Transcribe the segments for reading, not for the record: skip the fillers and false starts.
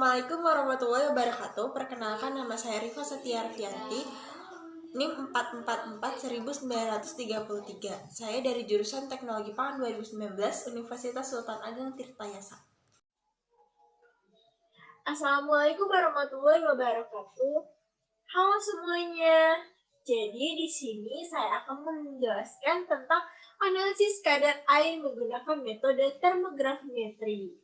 Assalamualaikum warahmatullahi wabarakatuh. Perkenalkan, nama saya Rifa Setiarvianti, NIM 444-1933. Saya dari jurusan Teknologi Pangan 2019, Universitas Sultan Ageng Tirtayasa. Assalamualaikum warahmatullahi wabarakatuh. Halo semuanya. Jadi di sini saya akan menjelaskan tentang analisis kadar air menggunakan metode termografimetri.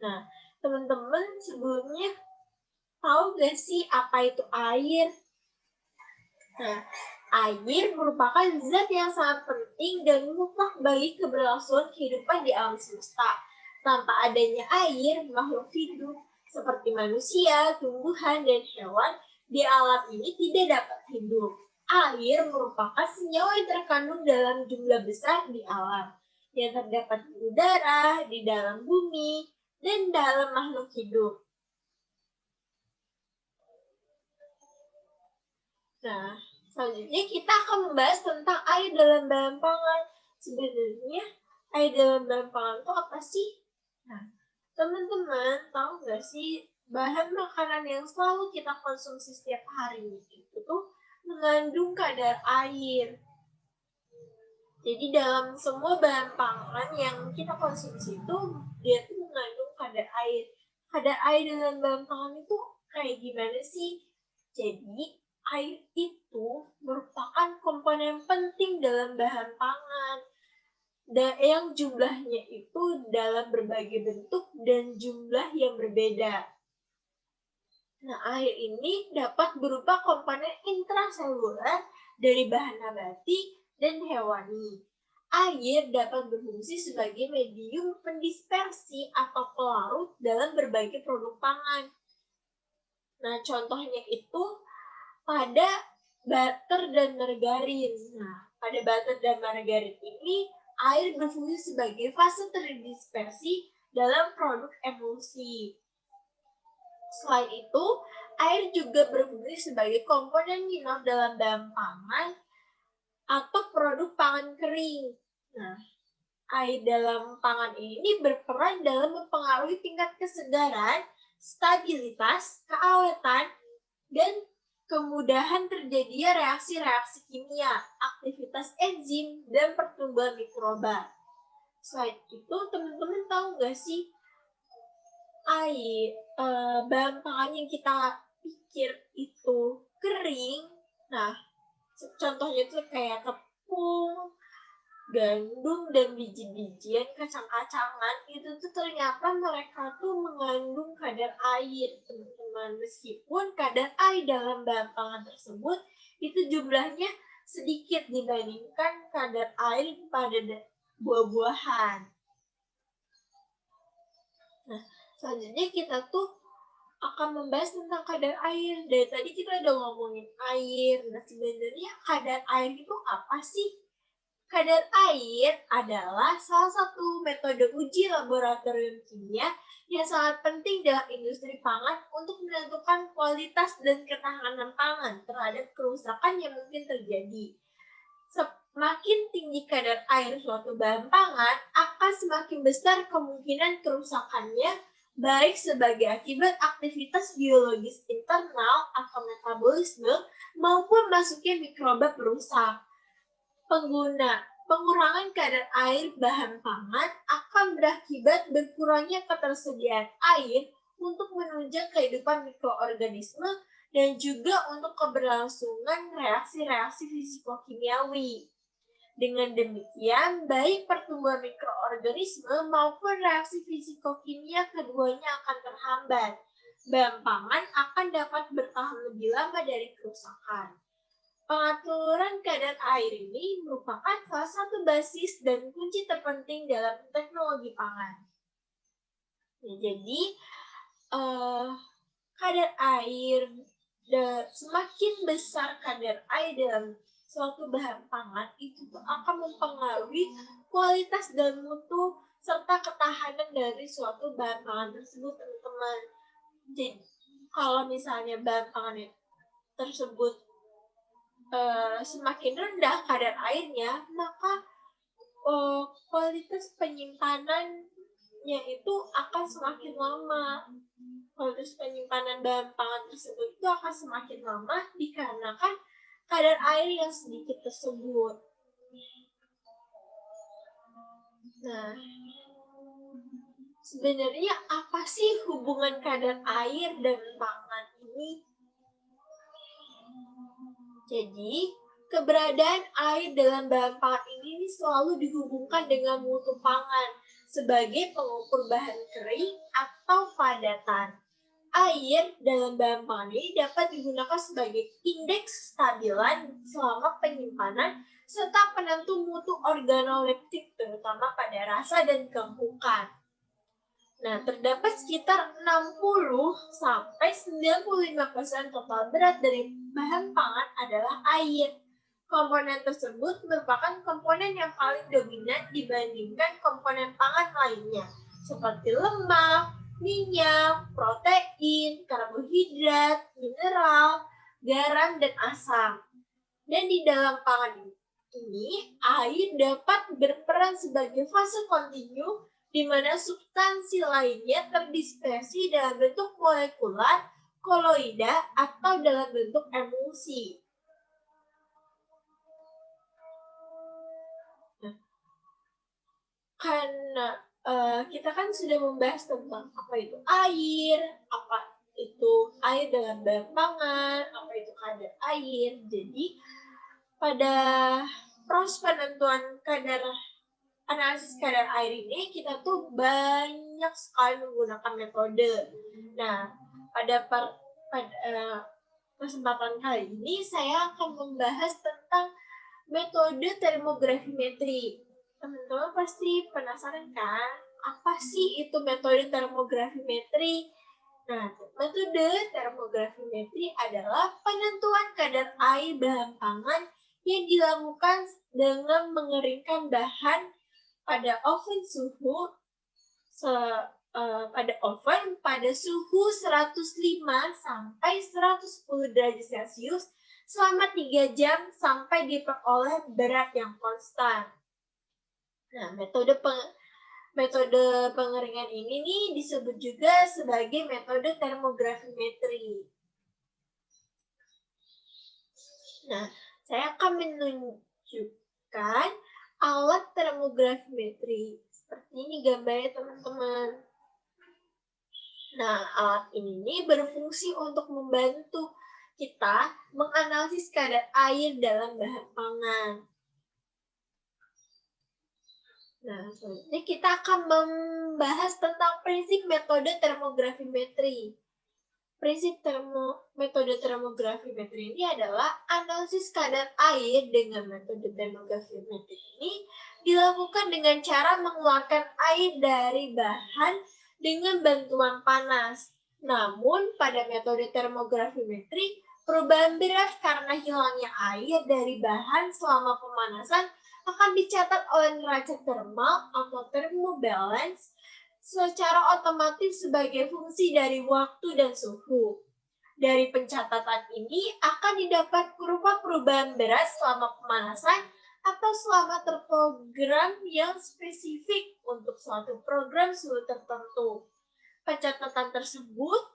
Nah, teman-teman sebelumnya tahu gak sih apa itu air? Nah, air merupakan zat yang sangat penting dan mutlak bagi keberlangsungan kehidupan di alam semesta. Tanpa adanya air, makhluk hidup seperti manusia, tumbuhan, dan hewan di alam ini tidak dapat hidup. Air merupakan senyawa yang terkandung dalam jumlah besar di alam, yang terdapat di udara, di dalam bumi, dan dalam makhluk hidup. Nah, selanjutnya kita akan membahas tentang air dalam bahan pangan. Sebenarnya air dalam bahan pangan itu apa sih? Nah, teman-teman tahu nggak sih bahan makanan yang selalu kita konsumsi setiap hari itu tuh mengandung kadar air. Jadi dalam semua bahan pangan yang kita konsumsi itu dia tuh mengandung kadar air. Kadar air dalam bahan pangan itu kayak gimana sih? Jadi air itu merupakan komponen penting dalam bahan pangan dan yang jumlahnya itu dalam berbagai bentuk dan jumlah yang berbeda. Nah, air ini dapat berupa komponen intraseluler dari bahan nabati dan hewani. Air dapat berfungsi sebagai medium pendispersi atau pelarut dalam berbagai produk pangan. Nah, contohnya itu pada butter dan margarin. Nah, pada butter dan margarin ini, air berfungsi sebagai fase terdispersi dalam produk emulsi. Selain itu, air juga berfungsi sebagai komponen minor dalam bahan pangan atau produk pangan kering. Nah, air dalam pangan ini berperan dalam mempengaruhi tingkat kesegaran, stabilitas, keawetan, dan kemudahan terjadinya reaksi-reaksi kimia, aktivitas enzim, dan pertumbuhan mikroba. Selain itu, teman-teman tahu nggak sih bahan pangan yang kita pikir itu kering? Nah, contohnya itu kayak tepung, gandum, dan biji-bijian, kacang-kacangan, itu tuh ternyata mereka tuh mengandung kadar air, teman-teman. Meskipun kadar air dalam bahan pangan tersebut itu jumlahnya sedikit dibandingkan kadar air pada buah-buahan. Nah, selanjutnya kita tuh akan membahas tentang kadar air. Dari tadi kita udah ngomongin air. Nah, sebenarnya kadar air itu apa sih? Kadar air adalah salah satu metode uji laboratorium kimia yang sangat penting dalam industri pangan untuk menentukan kualitas dan ketahanan pangan terhadap kerusakan yang mungkin terjadi. Semakin tinggi kadar air suatu bahan pangan, akan semakin besar kemungkinan kerusakannya, baik sebagai akibat aktivitas biologis internal atau metabolisme maupun masuknya mikroba perusak. Pengurangan kadar air bahan pangan akan berakibat berkurangnya ketersediaan air untuk menunjang kehidupan mikroorganisme dan juga untuk keberlangsungan reaksi-reaksi fisikokimiawi. Dengan demikian, baik pertumbuhan mikroorganisme maupun reaksi fisikokimia keduanya akan terhambat. Bahan pangan akan dapat bertahan lebih lama dari kerusakan. Pengaturan kadar air ini merupakan salah satu basis dan kunci terpenting dalam teknologi pangan. Ya, jadi, kadar air, semakin besar kadar air dalam suatu bahan pangan itu akan mempengaruhi kualitas dan mutu serta ketahanan dari suatu bahan pangan tersebut, teman-teman. Jadi, kalau misalnya bahan pangan tersebut semakin rendah kadar airnya, maka kualitas penyimpanannya itu akan semakin lama. Proses penyimpanan bahan pangan tersebut itu akan semakin lama dikarenakan kadar air yang sedikit tersebut. Nah, sebenarnya apa sih hubungan kadar air dan pangan ini? Jadi, keberadaan air dalam bahan pangan ini selalu dihubungkan dengan mutu pangan sebagai pengukur bahan kering atau padatan. Air dalam bahan pangan ini dapat digunakan sebagai indeks stabilan selama penyimpanan serta penentu mutu organoleptik terutama pada rasa dan keempukan. Nah, terdapat sekitar 60-95% total berat dari bahan pangan adalah air. Komponen tersebut merupakan komponen yang paling dominan dibandingkan komponen pangan lainnya, seperti lemak, minyak, protein, karbohidrat, mineral, garam, dan asam. Dan di dalam pangan ini, air dapat berperan sebagai fase kontinu di mana substansi lainnya terdispersi dalam bentuk molekular, koloida, atau dalam bentuk emulsi. Nah, karena kita kan sudah membahas tentang apa itu air, apa itu air dalam bahan pangan, apa itu kadar air. Jadi, pada proses penentuan kadar analisis kadar air ini kita tuh banyak sekali menggunakan metode. Nah, pada kesempatan kali ini saya akan membahas tentang metode termografimetri. Teman-teman pasti penasaran kan? Apa sih itu metode termografimetri? Nah, metode termografimetri adalah penentuan kadar air bahan pangan yang dilakukan dengan mengeringkan bahan pada oven pada suhu 105 sampai 110 derajat Celcius selama 3 jam sampai diperoleh berat yang konstan. Nah, metode pengeringan ini nih disebut juga sebagai metode termografimetri. Nah, saya akan menunjukkan alat termografimetri. Seperti ini gambarnya teman-teman. Nah, alat ini berfungsi untuk membantu kita menganalisis kadar air dalam bahan pangan. Nah, selanjutnya kita akan membahas tentang prinsip metode termografimetri. Prinsip metode termografimetri ini adalah analisis kadar air dengan metode termografimetri ini dilakukan dengan cara mengeluarkan air dari bahan dengan bantuan panas. Namun, pada metode termografimetri, perubahan berat karena hilangnya air dari bahan selama pemanasan akan dicatat oleh neraca termal atau thermobalance secara otomatis sebagai fungsi dari waktu dan suhu. Dari pencatatan ini akan didapat kurva perubahan berat selama pemanasan atau selama terprogram yang spesifik untuk suatu program suhu tertentu. Pencatatan tersebut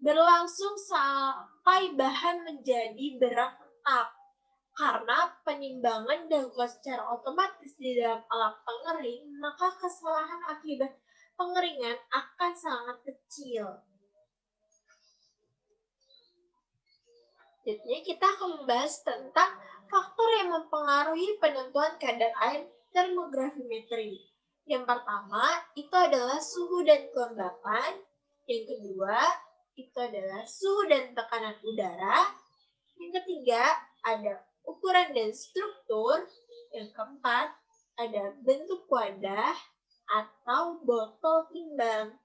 berlangsung sampai bahan menjadi berat tetap. Karena penimbangan dilakukan secara otomatis di dalam alat pengering, maka kesalahan akibat pengeringan akan sangat kecil. Jadi kita akan membahas tentang faktor yang mempengaruhi penentuan kadar air termografimetri. Yang pertama, itu adalah suhu dan kelembapan. Yang kedua, itu adalah suhu dan tekanan udara. Yang ketiga, ada ukuran dan struktur. Yang keempat, ada bentuk wadah atau botol timbang.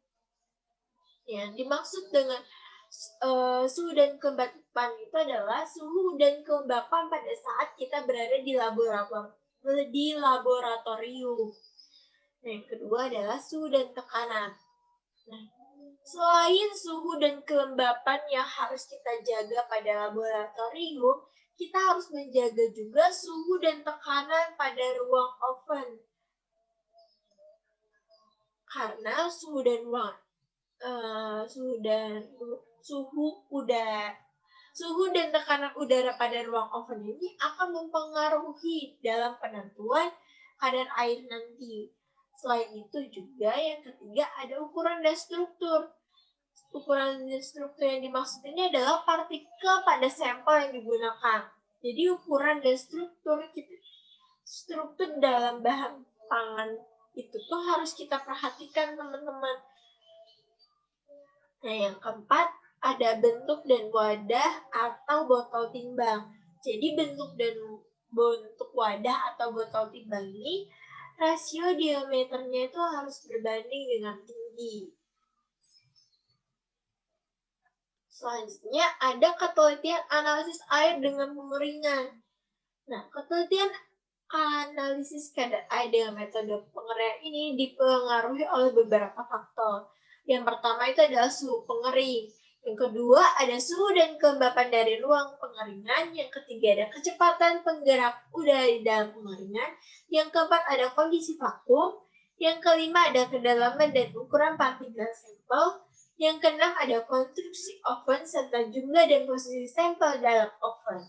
Yang dimaksud dengan suhu dan kelembapan itu adalah suhu dan kelembapan pada saat kita berada di laboratorium. Yang kedua adalah suhu dan tekanan. Nah, selain suhu dan kelembapan yang harus kita jaga pada laboratorium, kita harus menjaga juga suhu dan tekanan pada ruang oven. Karena suhu dan suhu dan tekanan udara pada ruang oven ini akan mempengaruhi dalam penentuan kadar air nanti. Selain itu juga yang ketiga ada ukuran dan struktur. Ukuran dan struktur yang dimaksud ini adalah partikel pada sampel yang digunakan. Jadi ukuran dan struktur dalam bahan pangan itu tuh harus kita perhatikan, teman-teman. Nah, yang keempat ada bentuk dan wadah atau botol timbang. Jadi bentuk wadah atau botol timbang ini rasio diameternya itu harus berbanding dengan tinggi. Selanjutnya ada ketelitian analisis air dengan pengeringan. Nah, ketelitian analisis kadar air dengan metode pengeringan ini dipengaruhi oleh beberapa faktor. Yang pertama itu adalah suhu pengering. Yang kedua ada suhu dan kelembapan dari ruang pengeringan. Yang ketiga ada kecepatan penggerak udara di dalam pengeringan. Yang keempat ada kondisi vakum. Yang kelima ada kedalaman dan ukuran partikel sampel. Yang keenam ada konstruksi oven serta jumlah dan posisi sampel dalam oven.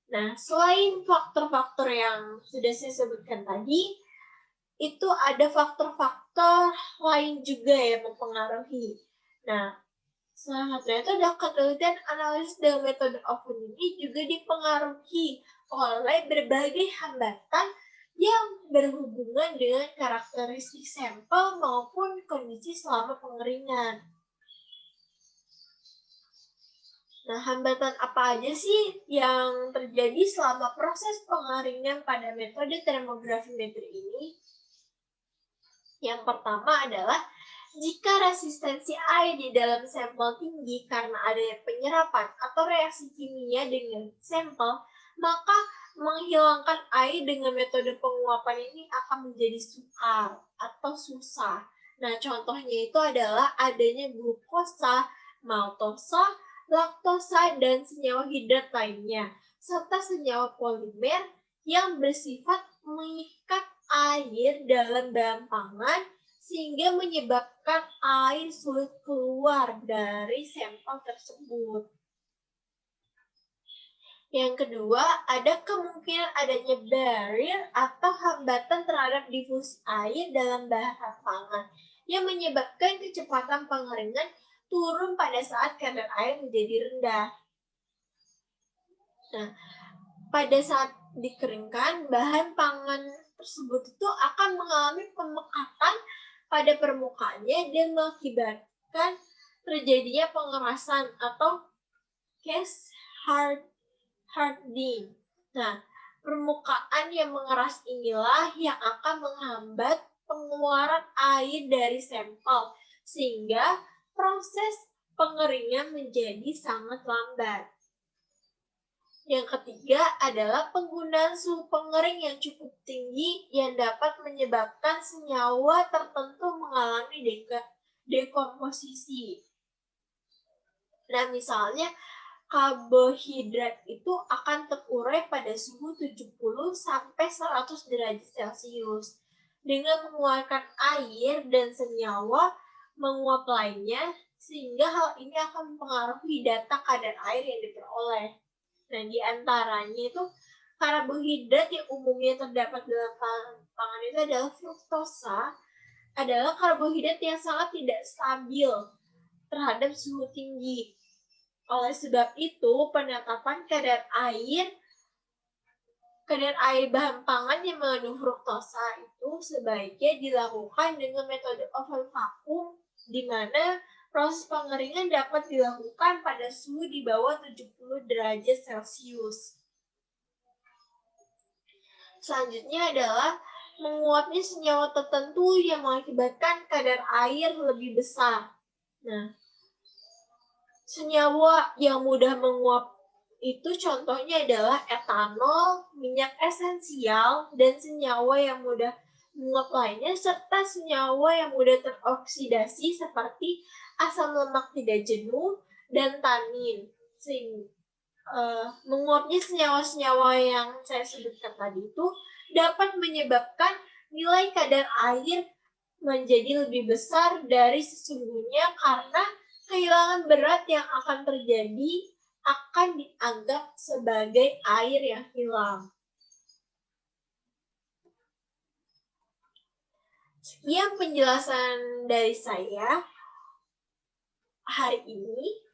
Nah, selain faktor-faktor yang sudah saya sebutkan tadi, itu ada faktor-faktor lain juga yang mempengaruhi. Nah, salah satunya itu adalah ketelitian analisis dengan metode oven ini juga dipengaruhi oleh berbagai hambatan yang berhubungan dengan karakteristik sampel maupun kondisi selama pengeringan. Nah, hambatan apa aja sih yang terjadi selama proses pengeringan pada metode termografimetri ini? Yang pertama adalah jika resistensi air di dalam sampel tinggi karena adanya penyerapan atau reaksi kimia dengan sampel, maka menghilangkan air dengan metode penguapan ini akan menjadi sukar atau susah. Nah, contohnya itu adalah adanya glukosa, maltosa, laktosa, dan senyawa hidrat lainnya, serta senyawa polimer yang bersifat mengikat air dalam bahan pangan sehingga menyebabkan air sulit keluar dari sampel tersebut. Yang kedua, ada kemungkinan adanya barrier atau hambatan terhadap difusi air dalam bahan pangan yang menyebabkan kecepatan pengeringan turun pada saat kadar air menjadi rendah. Nah, pada saat dikeringkan, bahan pangan tersebut itu akan mengalami pemekatan pada permukaannya dan mengakibatkan terjadinya pengerasan atau case hardening. Nah, permukaan yang mengeras inilah yang akan menghambat pengeluaran air dari sampel sehingga proses pengeringan menjadi sangat lambat. Yang ketiga adalah penggunaan suhu pengering yang cukup tinggi yang dapat menyebabkan senyawa tertentu mengalami dekomposisi. Nah, misalnya karbohidrat itu akan terurai pada suhu 70 sampai 100 derajat Celcius dengan mengeluarkan air dan senyawa menguap lainnya, sehingga hal ini akan mempengaruhi data kadar air yang diperoleh. Nah, di antaranya itu karbohidrat yang umumnya terdapat dalam pangan itu adalah fruktosa, adalah karbohidrat yang sangat tidak stabil terhadap suhu tinggi. Oleh sebab itu, penetapan kadar air bahan pangan yang mengandung fruktosa itu sebaiknya dilakukan dengan metode oven vakum, di mana proses pengeringan dapat dilakukan pada suhu di bawah 70 derajat Celcius. Selanjutnya adalah menguapnya senyawa tertentu yang mengakibatkan kadar air lebih besar. Nah, senyawa yang mudah menguap itu contohnya adalah etanol, minyak esensial, dan senyawa yang mudah menguap lainnya, serta senyawa yang mudah teroksidasi seperti asam lemak tidak jenuh dan tanin. Menguapnya senyawa-senyawa yang saya sebutkan tadi itu dapat menyebabkan nilai kadar air menjadi lebih besar dari sesungguhnya karena kehilangan berat yang akan terjadi akan dianggap sebagai air yang hilang. Sekian penjelasan dari saya hari ini.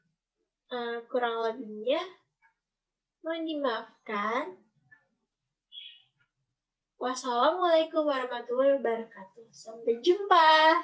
Kurang lebihnya mohon dimaafkan. Wassalamualaikum warahmatullahi wabarakatuh. Sampai jumpa.